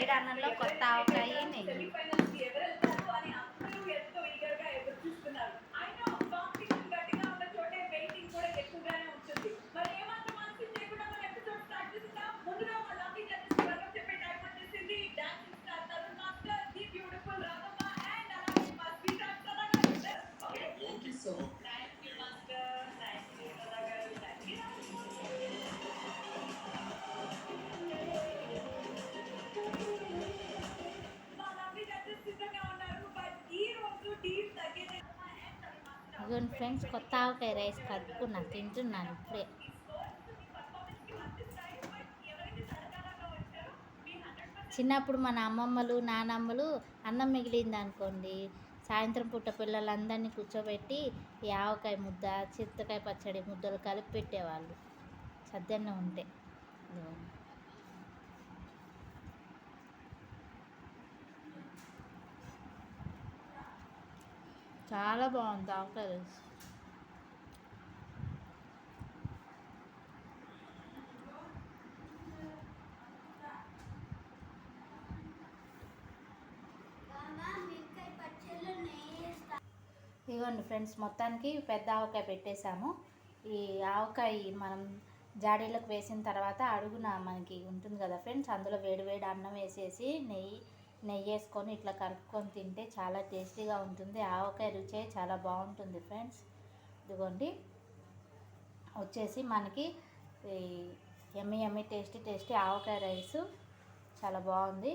వేడి అన్నంలో కొత్త ఆవకాయ నెయ్యి. ఇదిగోండి ఫ్రెండ్స్, కొత్త ఆవకాయ రైస్ కలుపుకున్నా, తింటున్నాను ఇప్పుడే. చిన్నప్పుడు మన అమ్మమ్మలు నానమ్మలు అన్నం మిగిలింది అనుకోండి, సాయంత్రం పూట పిల్లలందరినీ కూర్చోబెట్టి ఈ ఆవకాయ ముద్ద, చింతకాయ పచ్చడి ముద్దలు కలిపి పెట్టేవాళ్ళు సద్దన్నం ఉంటే. చాలా బాగుంది ఆవకాయ రైస్. ఇదిగోండి ఫ్రెండ్స్, మొత్తానికి పెద్ద ఆవకాయ పెట్టేశాము. ఈ ఆవకాయ మనం జాడీలకు వేసిన తర్వాత అడుగున మనకి ఉంటుంది కదా ఫ్రెండ్స్, అందులో వేడివేడి అన్నం వేసేసి నెయ్యి వేసుకొని ఇట్లా కలుపుకొని తింటే చాలా టేస్టీగా ఉంటుంది. ఆవకాయ రుచే చాలా బాగుంటుంది ఫ్రెండ్స్. ఇదిగోండి వచ్చేసి మనకి ఈ యమ్మీ టేస్టీ ఆవకాయ రైసు చాలా బాగుంది.